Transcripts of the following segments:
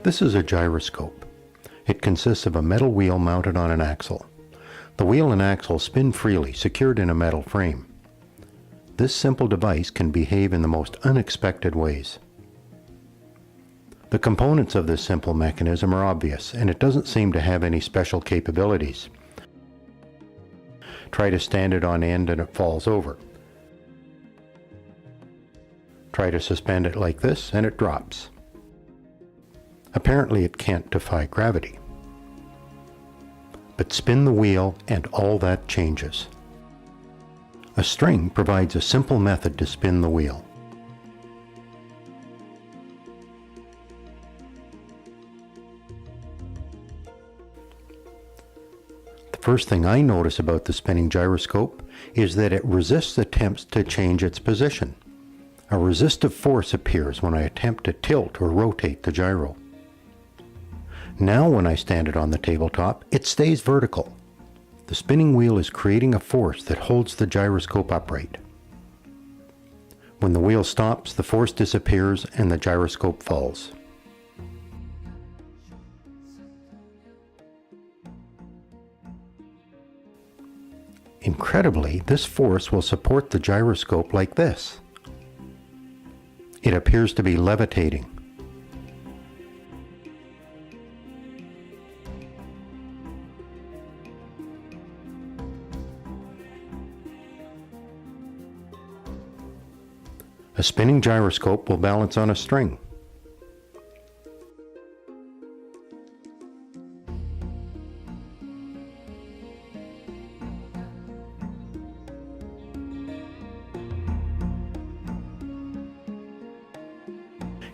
This is a gyroscope. It consists of a metal wheel mounted on an axle. The wheel and axle spin freely, secured in a metal frame. This simple device can behave in the most unexpected ways. The components of this simple mechanism are obvious, and it doesn't seem to have any special capabilities. Try to stand it on end and it falls over. Try to suspend it like this and it drops. Apparently it can't defy gravity. But spin the wheel and all that changes. A string provides a simple method to spin the wheel. The first thing I notice about the spinning gyroscope is that it resists attempts to change its position. A resistive force appears when I attempt to tilt or rotate the gyro. Now when I stand it on the tabletop, it stays vertical. The spinning wheel is creating a force that holds the gyroscope upright. When the wheel stops, the force disappears and the gyroscope falls. Incredibly, this force will support the gyroscope like this. It appears to be levitating. A spinning gyroscope will balance on a string.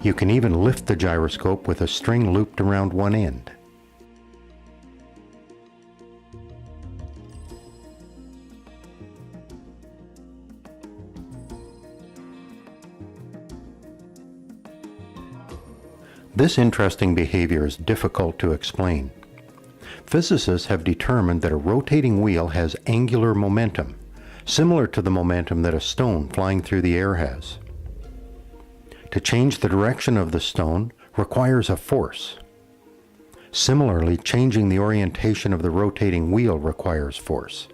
You can even lift the gyroscope with a string looped around one end. This interesting behavior is difficult to explain. Physicists have determined that a rotating wheel has angular momentum, similar to the momentum that a stone flying through the air has. To change the direction of the stone requires a force. Similarly, changing the orientation of the rotating wheel requires force.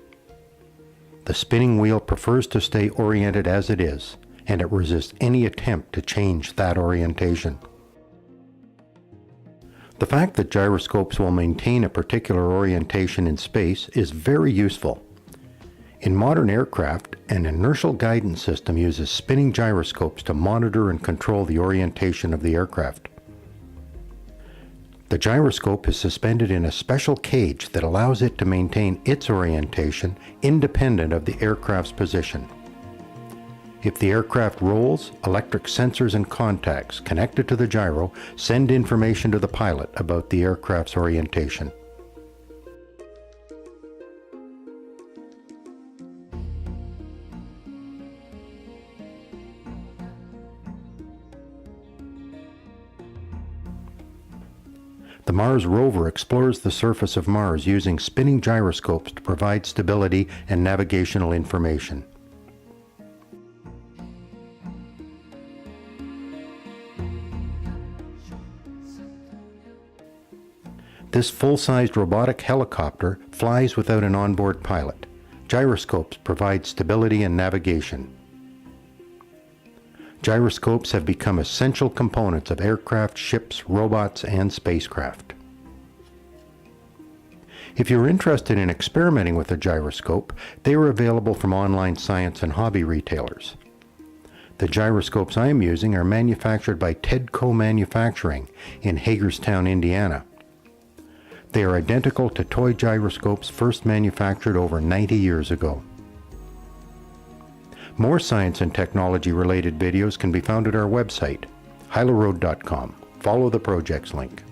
The spinning wheel prefers to stay oriented as it is, and it resists any attempt to change that orientation. The fact that gyroscopes will maintain a particular orientation in space is very useful. In modern aircraft, an inertial guidance system uses spinning gyroscopes to monitor and control the orientation of the aircraft. The gyroscope is suspended in a special cage that allows it to maintain its orientation independent of the aircraft's position. If the aircraft rolls, electric sensors and contacts connected to the gyro send information to the pilot about the aircraft's orientation. The Mars rover explores the surface of Mars using spinning gyroscopes to provide stability and navigational information. This full-sized robotic helicopter flies without an onboard pilot. Gyroscopes provide stability and navigation. Gyroscopes have become essential components of aircraft, ships, robots, and spacecraft. If you're interested in experimenting with a gyroscope, they are available from online science and hobby retailers. The gyroscopes I am using are manufactured by Tedco Manufacturing in Hagerstown, Indiana. They are identical to toy gyroscopes first manufactured over 90 years ago. More science and technology related videos can be found at our website, hylaroad.com. Follow the project's link.